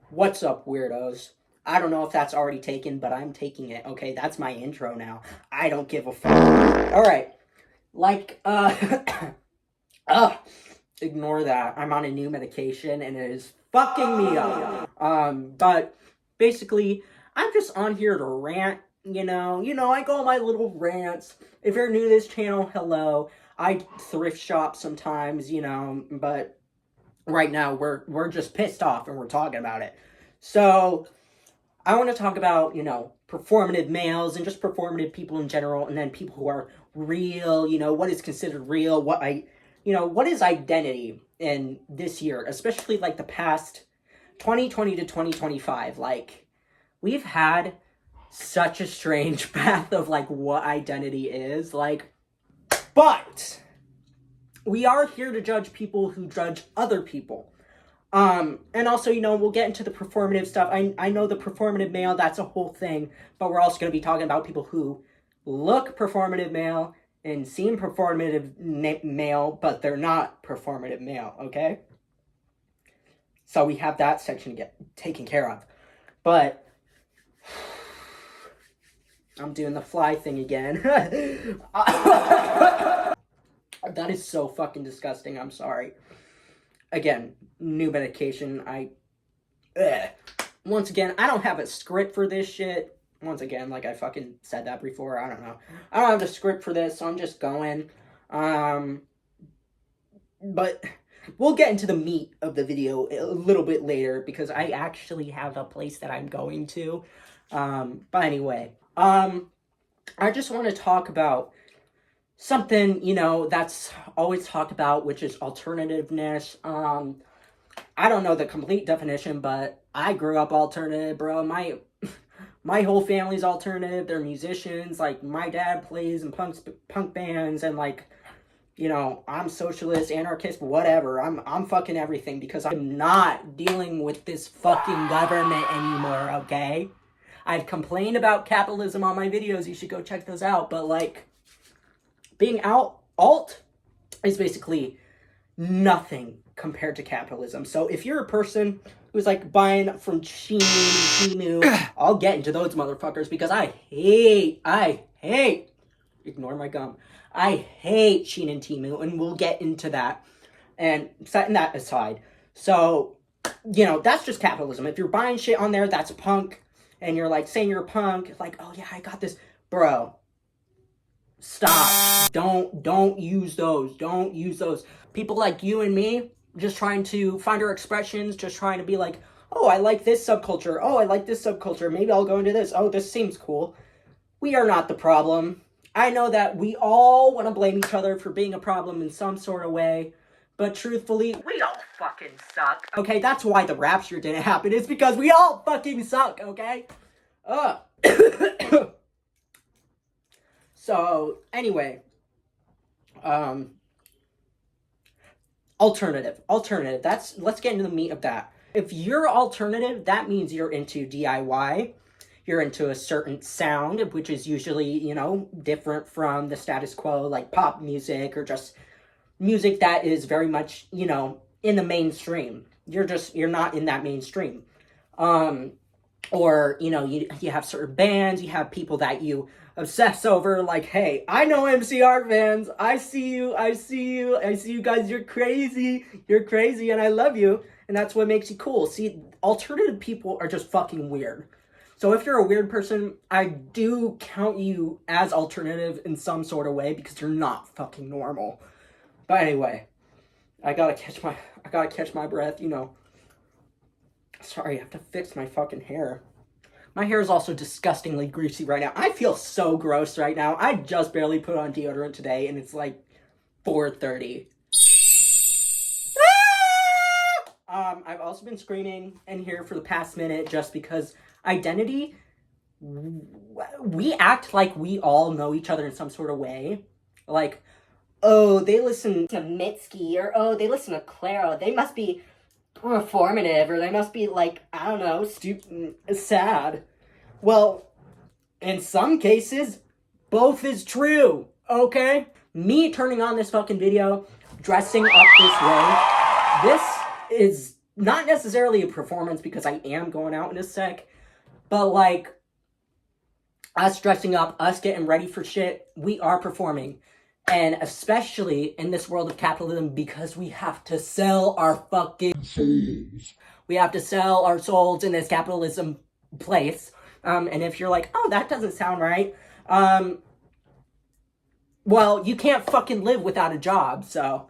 What's up, weirdos? I don't know if that's already taken, but I'm taking it. Okay, that's my intro now. I don't give a fuck. Alright. Like, ignore that. I'm on a new medication and it is fucking me up. But basically, I'm just on here to rant, I go on my little rants. If you're new to this channel, hello. I thrift shop sometimes, but right now we're just pissed off and we're talking about it. So I want to talk about, performative males and just performative people in general, and then people who are real, what is considered real, what is identity in this year, especially like the past 2020 to 2025. Like, we've had such a strange path of like what identity is, like, but we are here to judge people who judge other people. And also, we'll get into the performative stuff. I know the performative male, that's a whole thing, but we're also going to be talking about people who look performative male and seem performative male, but they're not performative male, okay? So we have that section to get taken care of. But I'm doing the fly thing again. That is so fucking disgusting. I'm sorry. Again, new medication. Once again, I don't have a script for this shit. Once again, like I fucking said that before. I don't know. I don't have a script for this, so I'm just going. But we'll get into the meat of the video a little bit later because I actually have a place that I'm going to. But anyway, I just want to talk about something, that's always talked about, which is alternativeness. I don't know the complete definition, but I grew up alternative, bro. My whole family's alternative. They're musicians. Like, my dad plays in punk bands, and like, I'm socialist, anarchist, whatever. I'm fucking everything because I'm not dealing with this fucking government anymore, okay? I've complained about capitalism on my videos. You should go check those out. But like, being alt is basically nothing compared to capitalism. So if you're a person who's like buying from Shein, Temu, I'll get into those motherfuckers because I hate, ignore my gum. I hate Shein and Temu, and we'll get into that. And setting that aside. So, that's just capitalism. If you're buying shit on there, that's punk. And you're like saying you're a punk, like, oh yeah, I got this. Bro, stop. Don't use those. Don't use those. People like you and me, just trying to find our expressions, just trying to be like, oh, I like this subculture. Oh, I like this subculture. Maybe I'll go into this. Oh, this seems cool. We are not the problem. I know that we all want to blame each other for being a problem in some sort of way, but truthfully, we all fucking suck. Okay, that's why the rapture didn't happen. It's because we all fucking suck, okay? So, anyway, alternative. Let's get into the meat of that. If you're alternative, that means you're into DIY. You're into a certain sound, which is usually, different from the status quo, like pop music or just music that is very much, in the mainstream. You're not in that mainstream. Or, you have certain bands, you have people that you obsess over, like, hey, I know MCR fans, I see you guys, you're crazy, and I love you, and that's what makes you cool. See, alternative people are just fucking weird. So if you're a weird person, I do count you as alternative in some sort of way, because you're not fucking normal. But anyway, I gotta catch my breath, Sorry, I have to fix my fucking hair. My hair is also disgustingly greasy right now. I feel so gross right now. I just barely put on deodorant today, and it's like 4:30. I've also been screaming in here for the past minute just because identity, we act like we all know each other in some sort of way. Like, oh, they listen to Mitski, or oh, they listen to Claro. They must be performative, or they must be like, I don't know, stupid, sad. Well, in some cases, both is true, okay? Me turning on this fucking video, dressing up this way, this is not necessarily a performance because I am going out in a sec, but like us dressing up, us getting ready for shit, we are performing. And especially in this world of capitalism, because we have to sell our fucking souls. We have to sell our souls in this capitalism place. And if you're like, oh, that doesn't sound right, well, you can't fucking live without a job, so.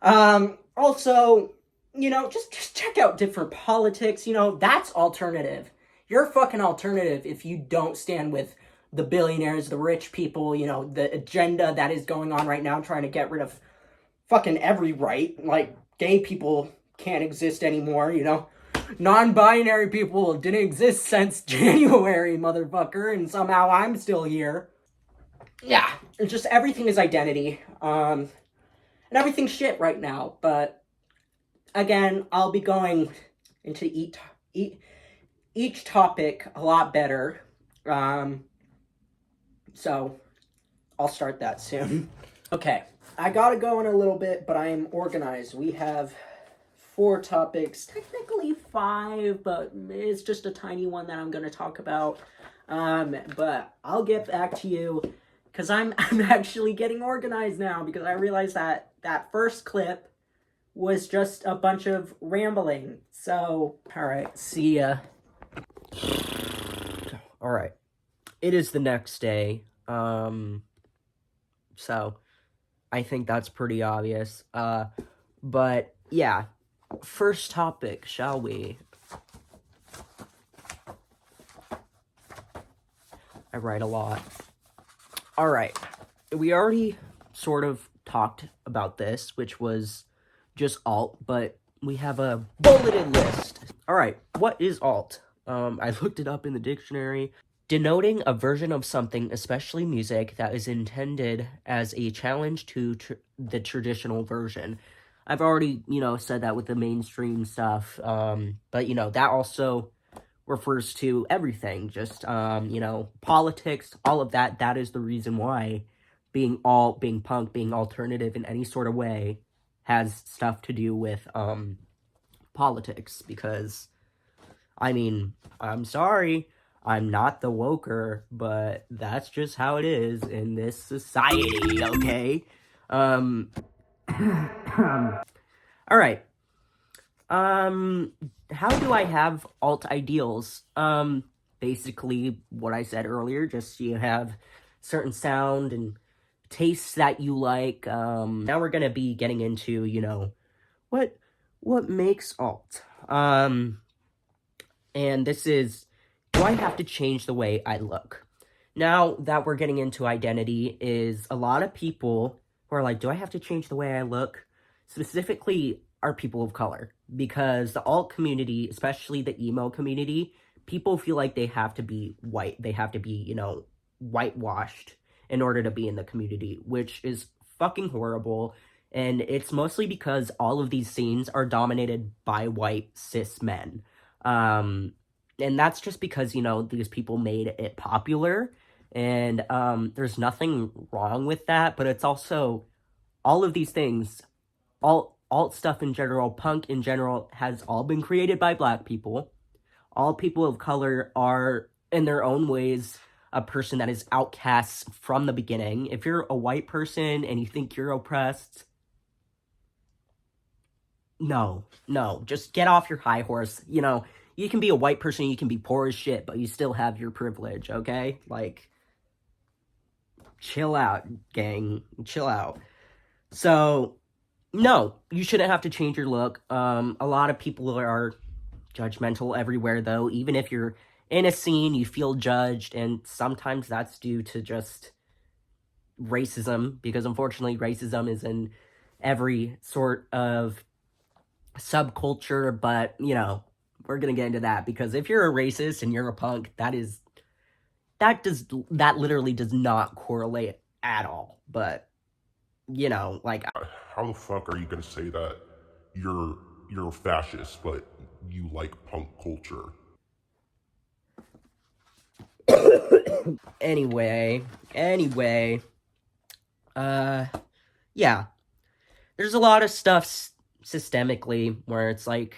Also, you know, just check out different politics, you know, that's alternative. You're fucking alternative if you don't stand with the billionaires, the rich people, you know, the agenda that is going on right now, trying to get rid of fucking every right. Like, gay people can't exist anymore, you know. Non-binary people didn't exist since January, motherfucker, and somehow I'm still here. Yeah, just everything is identity. And everything's shit right now, but again, I'll be going into each topic a lot better. So I'll start that soon. Okay, I gotta go in a little bit, but I am organized. We have 4 topics, technically 5, but it's just a tiny one that I'm gonna talk about. But I'll get back to you because I'm actually getting organized now because I realized that first clip was just a bunch of rambling. So, all right, see ya. All right, it is the next day. So I think that's pretty obvious. But yeah, first topic, shall we? I write a lot. All right, we already sort of talked about this, which was just alt, but we have a bulleted list. All right, what is alt? I looked it up in the dictionary. Denoting a version of something, especially music, that is intended as a challenge to the traditional version. I've already, you know, said that with the mainstream stuff, but, you know, that also refers to everything, just, you know, politics, all of that. That is the reason why being punk, being alternative in any sort of way has stuff to do with, politics, because, I mean, I'm sorry, I'm not the woker, but that's just how it is in this society, okay? Alright. How do I have alt ideals? Basically, what I said earlier, just you have certain sound and tastes that you like. Now we're gonna be getting into, you know, what makes alt? And this is, do I have to change the way I look? Now that we're getting into identity, is a lot of people who are like, do I have to change the way I look? Specifically, are people of color. Because the alt community, especially the emo community, people feel like they have to be white. They have to be, you know, whitewashed in order to be in the community, which is fucking horrible. And it's mostly because all of these scenes are dominated by white cis men. And that's just because, you know, these people made it popular, and there's nothing wrong with that, but it's also, all of these things, alt stuff in general, punk in general, has all been created by black people. All people of color are, in their own ways, a person that is outcast from the beginning. If you're a white person and you think you're oppressed, no, just get off your high horse. You know, you can be a white person, you can be poor as shit, but you still have your privilege, okay? Like, chill out, gang. Chill out. So, no, you shouldn't have to change your look. A lot of people are judgmental everywhere, though. Even if you're in a scene, you feel judged, and sometimes that's due to just racism, because unfortunately racism is in every sort of subculture, but, you know, we're gonna get into that, because if you're a racist and you're a punk, that literally does not correlate at all. But, you know, like, how the fuck are you gonna say that you're a fascist, but you like punk culture? anyway, yeah, there's a lot of stuff systemically where it's like,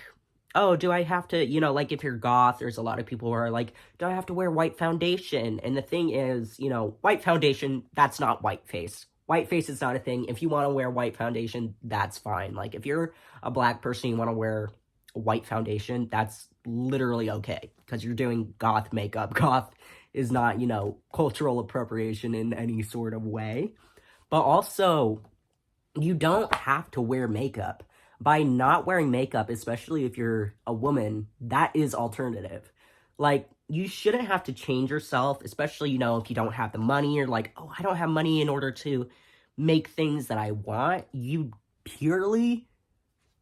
oh, do I have to, like if you're goth, there's a lot of people who are like, do I have to wear white foundation? And the thing is, white foundation, that's not white face. White face is not a thing. If you want to wear white foundation, that's fine. Like if you're a black person, you want to wear white foundation, that's literally okay because you're doing goth makeup. Goth is not, cultural appropriation in any sort of way. But also, you don't have to wear makeup. By not wearing makeup, especially if you're a woman, that is alternative. Like, you shouldn't have to change yourself, especially, if you don't have the money. You're like, oh, I don't have money in order to make things that I want. You purely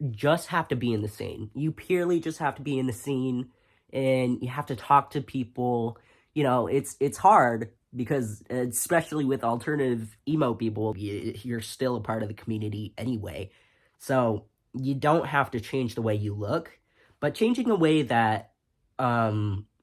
just have to be in the scene. You purely just have to be in the scene and you have to talk to people. It's hard because especially with alternative emo people, you're still a part of the community anyway. So you don't have to change the way you look, but changing the way that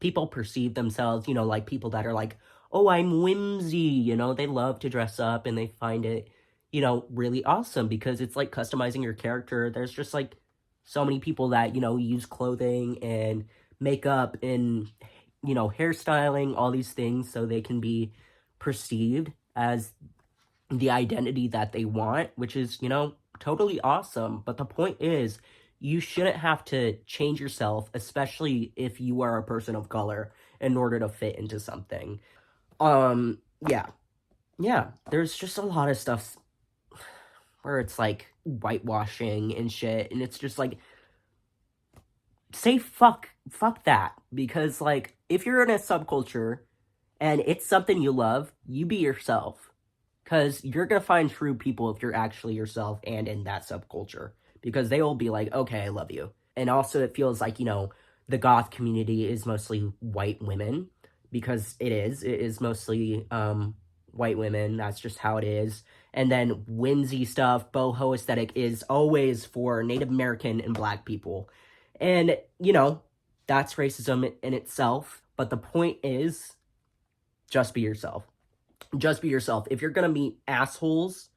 people perceive themselves, like people that are like, oh, I'm whimsy, they love to dress up and they find it really awesome because it's like customizing your character. There's just like so many people that, use clothing and makeup and, hairstyling, all these things so they can be perceived as the identity that they want, which is, totally awesome. But the point is, you shouldn't have to change yourself, especially if you are a person of color, in order to fit into something. Yeah. Yeah, there's just a lot of stuff where it's like whitewashing and shit, and it's just like say fuck that because like if you're in a subculture and it's something you love, you be yourself because you're gonna find true people if you're actually yourself and in that subculture because they will be like, okay, I love you. And also it feels like the goth community is mostly white women because it is mostly white women. That's just how it is. And then whimsy stuff, boho aesthetic is always for Native American and black people. And, that's racism in itself. But the point is, just be yourself. Just be yourself. If you're gonna meet assholes,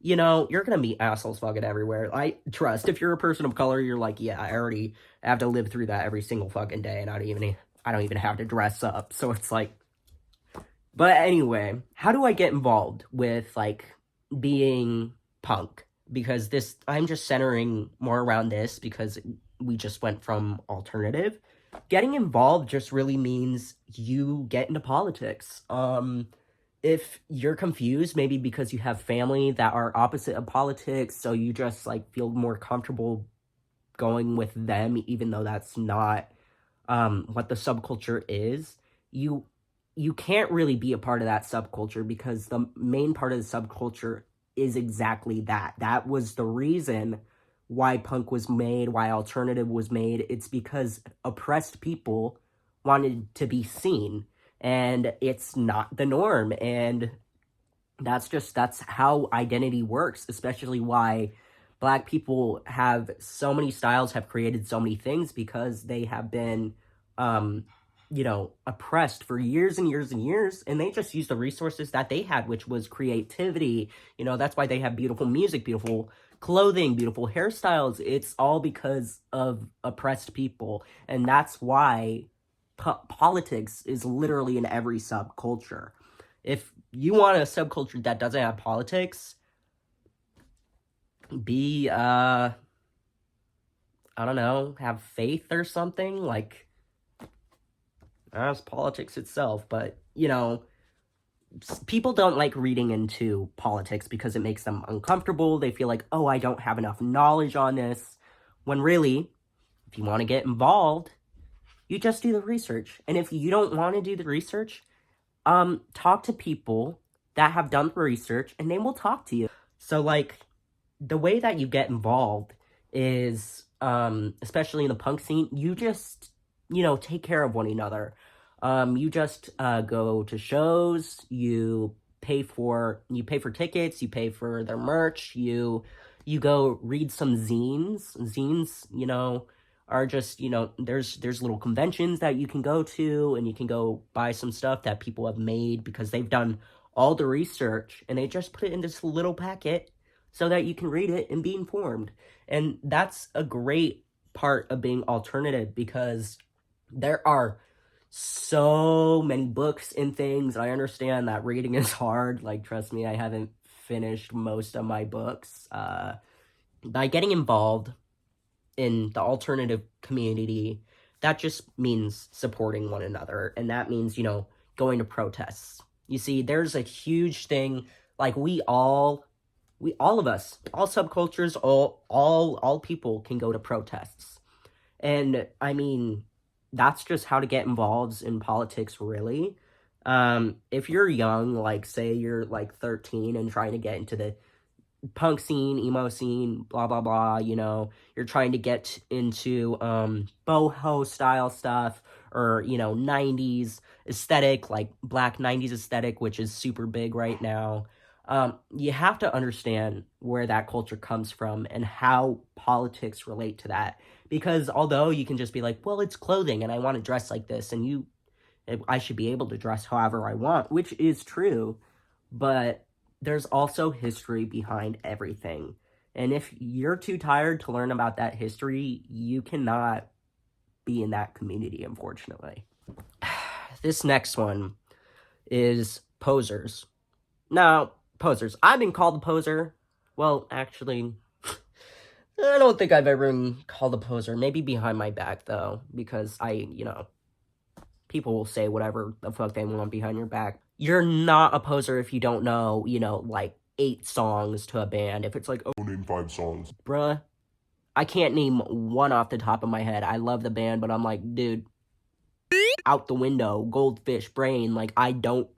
you're gonna meet assholes fucking everywhere. I trust. If you're a person of color, you're like, yeah, I already have to live through that every single fucking day, and I don't even have to dress up. So it's like, but anyway, how do I get involved with like being punk? Because I'm just centering more around this because we just went from alternative. Getting involved just really means you get into politics. If you're confused, maybe because you have family that are opposite of politics, so you just like feel more comfortable going with them, even though that's not what the subculture is. You you can't really be a part of that subculture because the main part of the subculture is exactly that. That was the reason why punk was made, why alternative was made. It's because oppressed people wanted to be seen, and it's not the norm. And that's how identity works, especially why black people have so many styles, have created so many things because they have been um oppressed for years and years and years, and they just use the resources that they had, which was creativity. That's why they have beautiful music, beautiful clothing, beautiful hairstyles. It's all because of oppressed people, and that's why politics is literally in every subculture. If you want a subculture that doesn't have politics, be I don't know, have faith or something. Like, as politics itself, but people don't like reading into politics because it makes them uncomfortable. They feel like, oh, I don't have enough knowledge on this, when really, if you want to get involved, you just do the research. And if you don't want to do the research, talk to people that have done the research and they will talk to you. So like, the way that you get involved is, especially in the punk scene, you just, take care of one another. You just go to shows, you pay for tickets, you pay for their merch, you go read some zines. Zines, are just, there's little conventions that you can go to, and you can go buy some stuff that people have made because they've done all the research and they just put it in this little packet so that you can read it and be informed. And that's a great part of being alternative, because there are so many books and things. I understand that reading is hard. Like, trust me, I haven't finished most of my books. By getting involved in the alternative community, that just means supporting one another. And that means, going to protests. You see, there's a huge thing, like all of us, all subcultures, all people can go to protests. And I mean, that's just how to get involved in politics, really. If you're young, like say you're like 13 and trying to get into the punk scene, emo scene, blah blah blah, you're trying to get into boho style stuff, or 90s aesthetic, like black 90s aesthetic, which is super big right now. You have to understand where that culture comes from and how politics relate to that, because although you can just be like, well, it's clothing and I want to dress like this, and I should be able to dress however I want, which is true, but there's also history behind everything. And if you're too tired to learn about that history, you cannot be in that community, unfortunately. This next one is posers. Now, posers. I've been called a poser. Well, actually, I don't think I've ever been called a poser. Maybe behind my back, though, because people will say whatever the fuck they want behind your back. You're not a poser if you don't know, like 8 songs to a band. If it's like, oh, Name 5 songs. bruh, I can't name one off the top of my head. I love the band, but I'm like, dude, out the window, Goldfish, Brain, like, I don't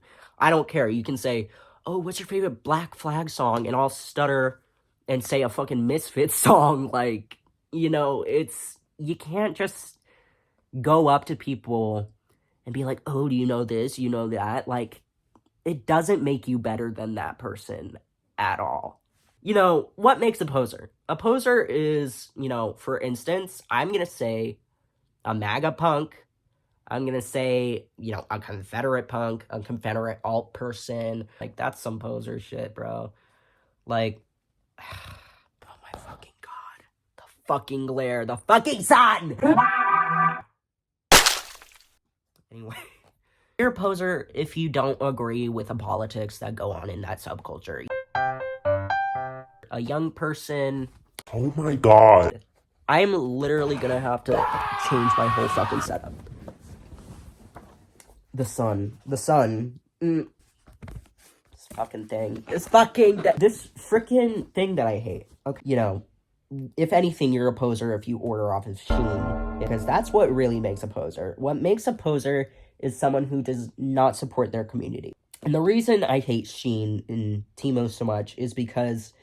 care. You can say, oh, what's your favorite Black Flag song? And I'll stutter and say a fucking Misfits song. Like, you can't just go up to people and be like, oh, do you know this? You know that? Like, it doesn't make you better than that person at all. What makes a poser? A poser is, for instance, I'm going to say a MAGA punk. I'm going to say, a Confederate punk, a Confederate alt person. Like, that's some poser shit, bro. Like, oh my fucking God. The fucking glare. The fucking sun! Anyway. You're a poser if you don't agree with the politics that go on in that subculture. A young person. Oh my God. I'm literally gonna have to change my whole fucking setup. The sun. This fucking thing. This freaking thing that I hate. Okay, if anything, you're a poser if you order off of Shein, because that's what really makes a poser. What makes a poser is someone who does not support their community. And the reason I hate Shein and Timo so much is because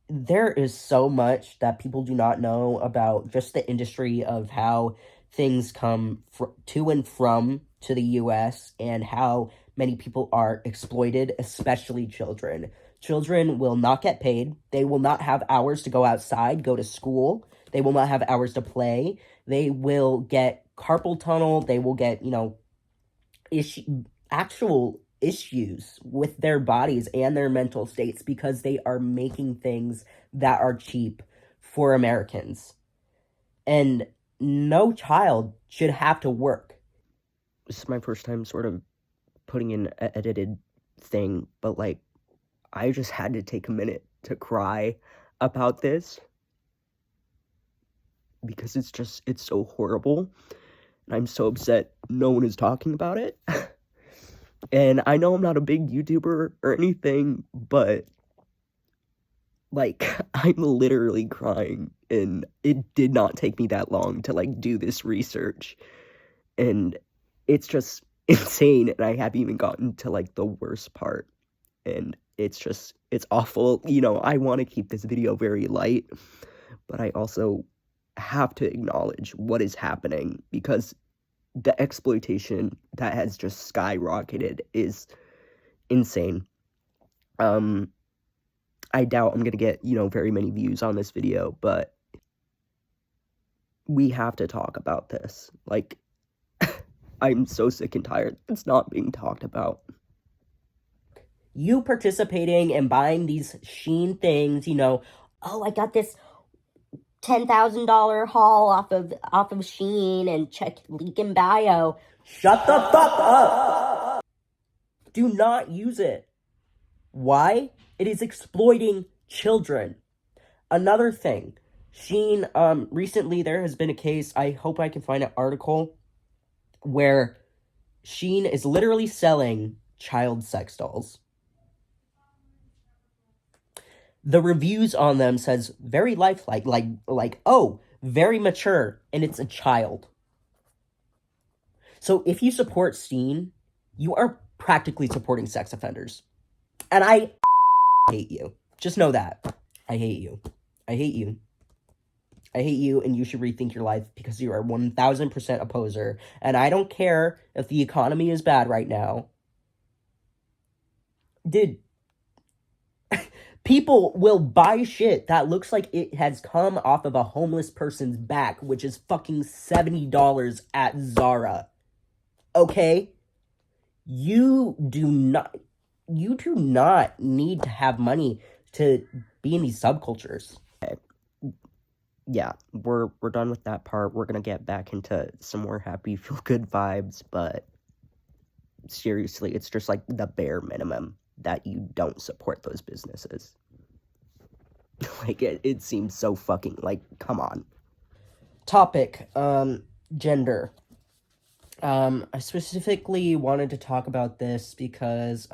there is so much that people do not know about just the industry of how things come to and from to the US, and how many people are exploited, especially children. Children will not get paid. They will not have hours to go outside, go to school. They will not have hours to play. They will get carpal tunnel. They will get, actual issues with their bodies and their mental states, because they are making things that are cheap for Americans. And no child should have to work. This is my first time sort of putting in an edited thing, but like, I just had to take a minute to cry about this, because it's so horrible, and I'm so upset no one is talking about it. And I know I'm not a big YouTuber or anything, but like, I'm literally crying, and it did not take me that long to like do this research, and it's just insane, and I haven't even gotten to like the worst part, and it's awful. I want to keep this video very light, but I also have to acknowledge what is happening, because the exploitation that has just skyrocketed is insane. I doubt I'm gonna get, very many views on this video, but we have to talk about this. Like, I'm so sick and tired. It's not being talked about. You participating and buying these Shein things, oh, I got this $10,000 haul off of Shein and check link in bio. Shut the fuck up. Do not use it. Why? It is exploiting children. Another thing, Shein, recently there has been a case, I hope I can find an article, where Shein is literally selling child sex dolls. The reviews on them says very lifelike, like, oh, very mature, and it's a child. So if you support Shein, you are practically supporting sex offenders. And I hate you. Just know that. I hate you. I hate you. I hate you, and you should rethink your life because you are 1000% a poser. And I don't care if the economy is bad right now. Dude, people will buy shit that looks like it has come off of a homeless person's back, which is fucking $70 at Zara. Okay? You do not need to have money to be in these subcultures. Yeah, we're done with that part. We're gonna get back into some more happy, feel-good vibes, but seriously, it's just like the bare minimum that you don't support those businesses. Like, it seems so fucking, like, come on. Topic, gender. I specifically wanted to talk about this because,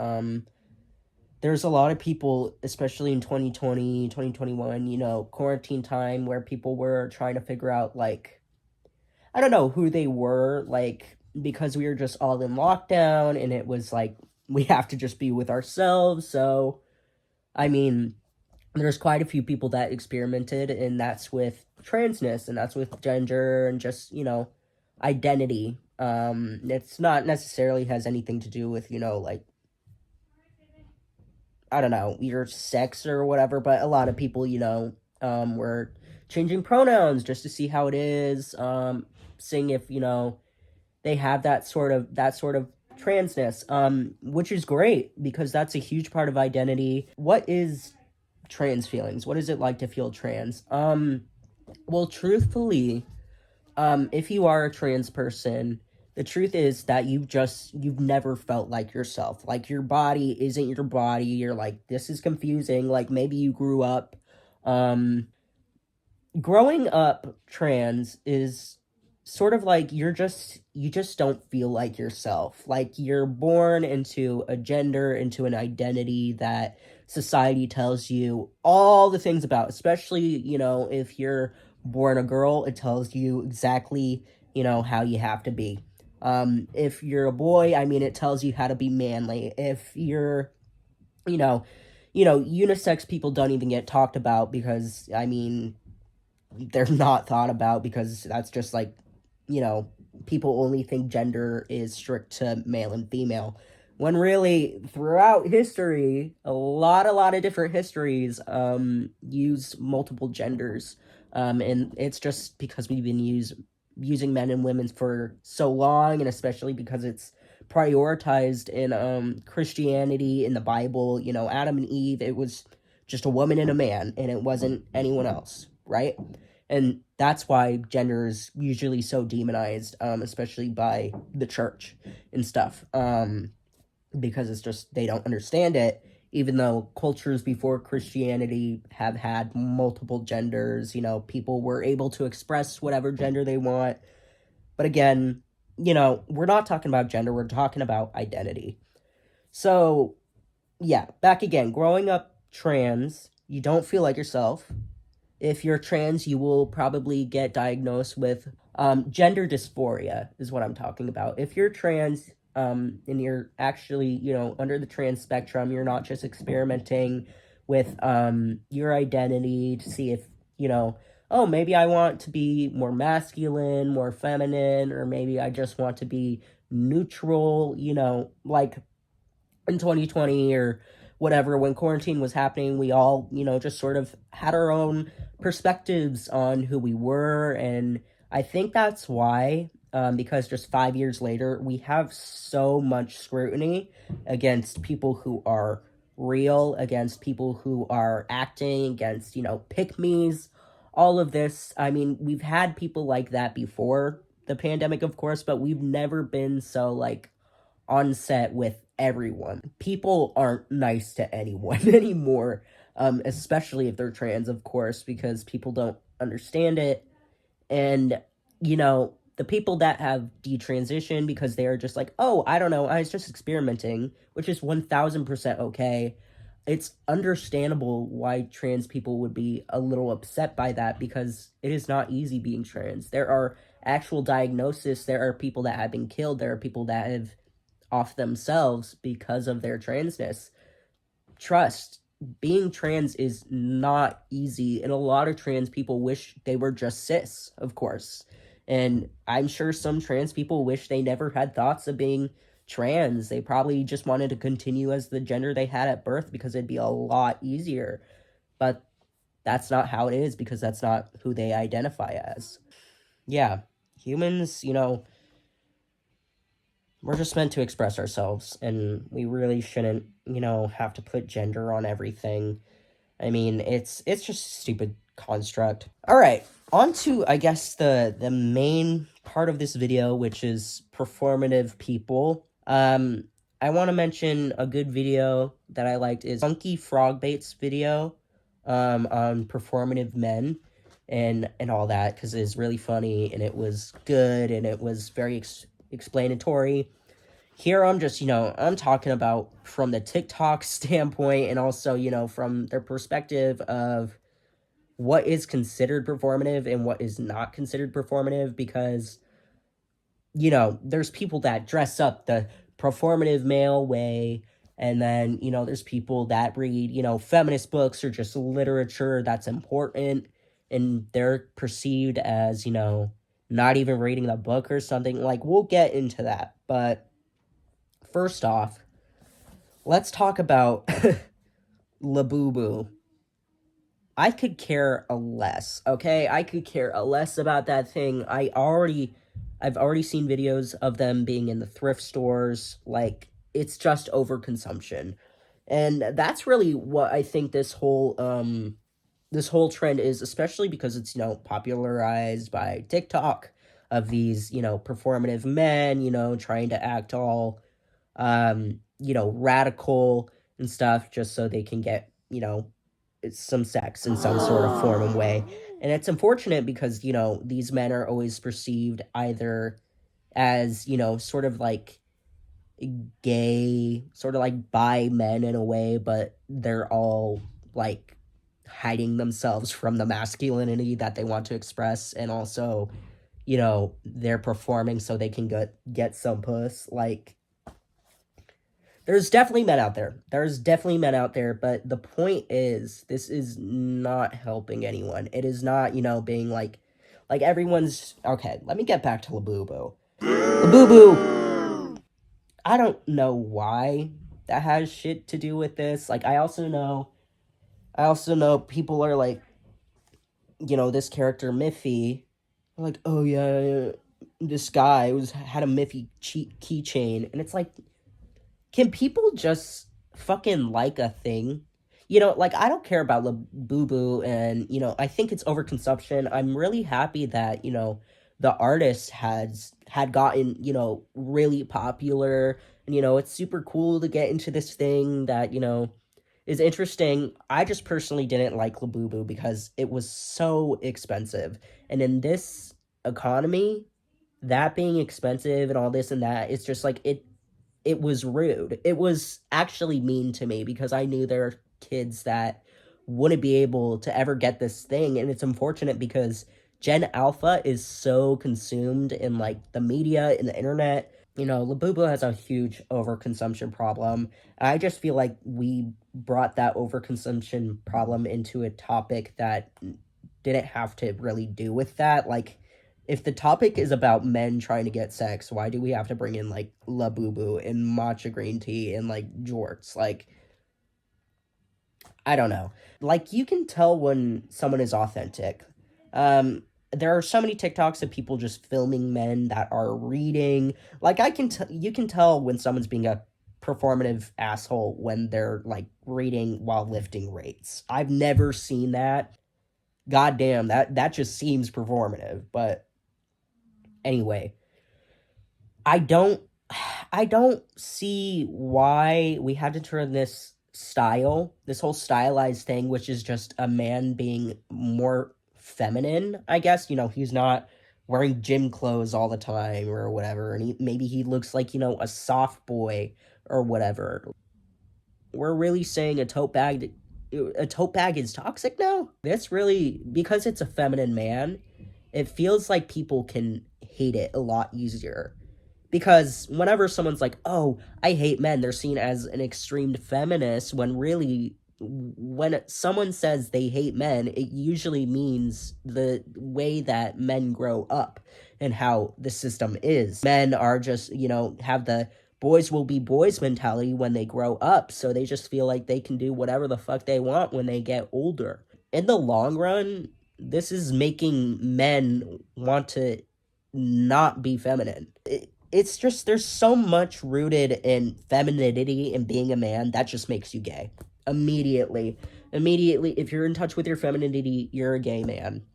there's a lot of people, especially in 2020, 2021, you know, quarantine time, where people were trying to figure out, like, I don't know who they were, like, because we were just all in lockdown, and it was like, we have to just be with ourselves. So, I mean, there's quite a few people that experimented, and that's with transness, and that's with gender, and just, you know, identity. It's not necessarily has anything to do with, you know, like, I don't know, your sex or whatever, but a lot of people, you know, were changing pronouns just to see how it is, seeing if, you know, they have that sort of transness, which is great because that's a huge part of identity. What is trans feelings? What is it like to feel trans? Well, truthfully, if you are a trans person, the truth is that you've never felt like yourself. Like, your body isn't your body. You're like, this is confusing. Like, maybe you grew up, growing up trans is sort of like you just don't feel like yourself. Like, you're born into a gender, into an identity that society tells you all the things about, especially, you know, if you're born a girl, it tells you exactly, you know, how you have to be. If you're a boy, I mean, it tells you how to be manly. If you're, you know, unisex people don't even get talked about because, I mean, they're not thought about because that's just like, you know, people only think gender is strict to male and female. When really, throughout history, a lot of different histories use multiple genders. And it's just because we've been using men and women for so long, and especially because it's prioritized in Christianity, in the Bible. You know, Adam and Eve, it was just a woman and a man, and it wasn't anyone else, right? And that's why gender is usually so demonized, especially by the church and stuff, because it's just, they don't understand it, even though cultures before Christianity have had multiple genders. You know, people were able to express whatever gender they want. But again, you know, we're not talking about gender, we're talking about identity. So, yeah, back again, growing up trans, you don't feel like yourself. If you're trans, you will probably get diagnosed with gender dysphoria, is what I'm talking about. If you're trans, and you're actually, you know, under the trans spectrum, you're not just experimenting with your identity to see if, you know, oh, maybe I want to be more masculine, more feminine, or maybe I just want to be neutral, you know, like in 2020 or whatever, when quarantine was happening, we all, you know, just sort of had our own perspectives on who we were. And I think that's why, because just 5 years later, we have so much scrutiny against people who are real, against people who are acting, against, you know, pick-me's, all of this. I mean, we've had people like that before the pandemic, of course, but we've never been so like on set with everyone. People aren't nice to anyone anymore, especially if they're trans, of course, because people don't understand it. And, the people that have detransitioned because they are just like, oh, I don't know, I was just experimenting, which is 1000% okay. It's understandable why trans people would be a little upset by that because it is not easy being trans. There are actual diagnoses, there are people that have been killed, there are people that have off themselves because of their transness. Trust, being trans is not easy, and a lot of trans people wish they were just cis, of course. And I'm sure some trans people wish they never had thoughts of being trans. They probably just wanted to continue as the gender they had at birth because it'd be a lot easier. But that's not how it is because that's not who they identify as. Yeah, humans, we're just meant to express ourselves, and we really shouldn't, have to put gender on everything. I mean, it's just a stupid construct. All right, on to, I guess, the main part of this video, which is performative people. I want to mention a good video that I liked is Funky Frogbait's video on performative men and all that, because it's really funny and it was good and it was very explanatory. Here I'm just, I'm talking about from the TikTok standpoint and also, from their perspective of what is considered performative and what is not considered performative, because, there's people that dress up the performative male way, and then, there's people that read, feminist books or just literature that's important, and they're perceived as, not even reading the book or something. Like, we'll get into that, but first off, let's talk about Labubu. I could care a less, okay? I could care a less about that thing. I've already seen videos of them being in the thrift stores. Like, it's just overconsumption. And that's really what I think this whole trend is, especially because it's, popularized by TikTok, of these, performative men, trying to act all radical and stuff just so they can get, some sex in some sort of form and way. And it's unfortunate because, these men are always perceived either as, sort of like gay, sort of like bi men in a way, but they're all like hiding themselves from the masculinity that they want to express, and also, they're performing so they can get some puss. Like, there's definitely men out there. There's definitely men out there, but the point is, this is not helping anyone. It is not, being like everyone's okay. Let me get back to Labubu. Labubu. I don't know why that has shit to do with this. Like, I also know people are like, this character Miffy, like, oh yeah, this guy had a Miffy keychain, and it's like, can people just fucking like a thing? Like, I don't care about Labubu, and, I think it's overconsumption. I'm really happy that, the artist had gotten, really popular. And, it's super cool to get into this thing that, is interesting. I just personally didn't like Labubu because it was so expensive. And in this economy, that being expensive and all this and that, it's just like it was rude. It was actually mean to me because I knew there are kids that wouldn't be able to ever get this thing. And it's unfortunate because Gen Alpha is so consumed in like the media and the internet. Labubu has a huge overconsumption problem. I just feel like we brought that overconsumption problem into a topic that didn't have to really do with that. Like, if the topic is about men trying to get sex, why do we have to bring in like Labubu and matcha green tea and like jorts? Like, I don't know. Like, you can tell when someone is authentic. There are so many TikToks of people just filming men that are reading. Like, you can tell when someone's being a performative asshole when they're like reading while lifting weights. I've never seen that. goddamn, that just seems performative. But anyway, I don't I don't see why we had to turn this whole stylized thing, which is just a man being more feminine, I guess. He's not wearing gym clothes all the time or whatever, and maybe he looks like, a soft boy or whatever. We're really saying a tote bag is toxic now? That's really because it's a feminine man. It feels like people can hate it a lot easier because whenever someone's like, "Oh, I hate men," they're seen as an extreme feminist when really when someone says they hate men, it usually means the way that men grow up and how the system is. Men are just, have the boys will be boys mentality when they grow up, so they just feel like they can do whatever the fuck they want when they get older. In the long run, this is making men want to not be feminine. It's just there's so much rooted in femininity and being a man that just makes you gay immediately. Immediately, if you're in touch with your femininity, you're a gay man.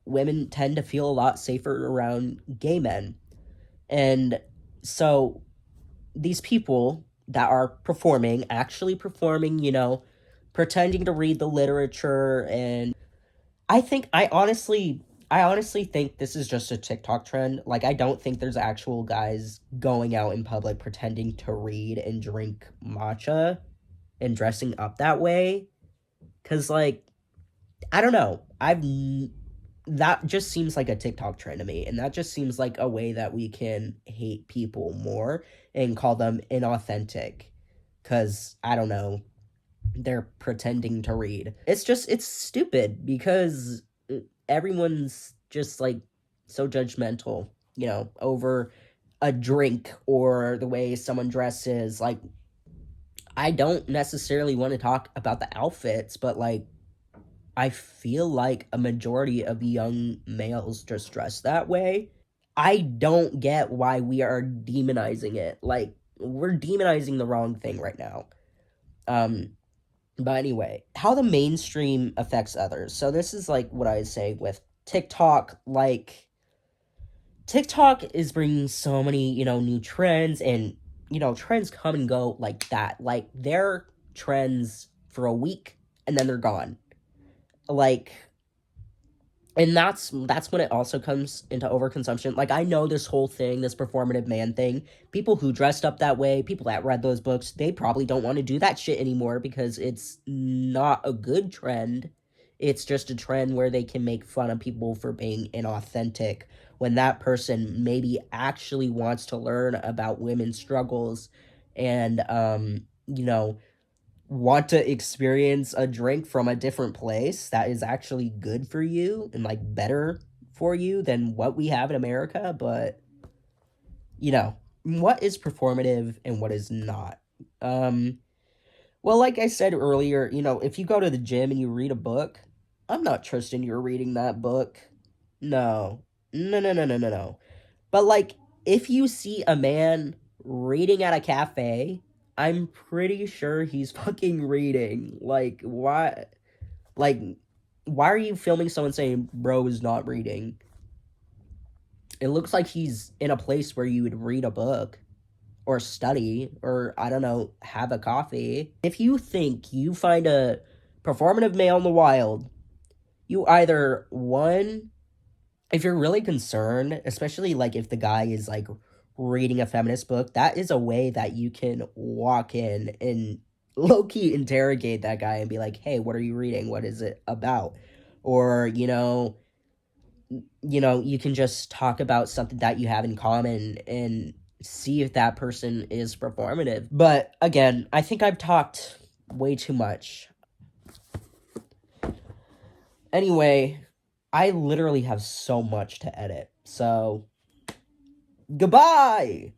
Women tend to feel a lot safer around gay men. And so these people that are performing, actually performing, pretending to read the literature, and I honestly think this is just a TikTok trend. Like, I don't think there's actual guys going out in public pretending to read and drink matcha and dressing up that way. Cause like, I don't know. That just seems like a TikTok trend to me, and that just seems like a way that we can hate people more and call them inauthentic. Cause I don't know, they're pretending to read. It's stupid because everyone's just like so judgmental, over a drink or the way someone dresses. Like, I don't necessarily want to talk about the outfits, but like, I feel like a majority of young males just dress that way. I don't get why we are demonizing it. Like, we're demonizing the wrong thing right now. Um, But anyway, how the mainstream affects others. So this is like what I say with TikTok. Like, TikTok is bringing so many, new trends, and trends come and go like that. Like, they're trends for a week and then they're gone. Like, and that's when it also comes into overconsumption. Like, I know this whole thing, this performative man thing, people who dressed up that way, people that read those books, they probably don't want to do that shit anymore because it's not a good trend. It's just a trend where they can make fun of people for being inauthentic when that person maybe actually wants to learn about women's struggles and want to experience a drink from a different place that is actually good for you and like better for you than what we have in America. But what is performative and what is not. um well, like I said earlier, if you go to the gym and you read a book, I'm not trusting you're reading that book. No, no, no, no, no, no, no. But like, if you see a man reading at a cafe, I'm pretty sure he's fucking reading. Like, why? Like, why are you filming someone saying bro is not reading? It looks like he's in a place where you would read a book or study or, I don't know, have a coffee. If you think you find a performative male in the wild, you either one, if you're really concerned, especially like if the guy is like reading a feminist book, that is a way that you can walk in and low key interrogate that guy and be like, "Hey, what are you reading? What is it about?" Or, you can just talk about something that you have in common and see if that person is performative. But again, I think I've talked way too much. Anyway, I literally have so much to edit. So, goodbye!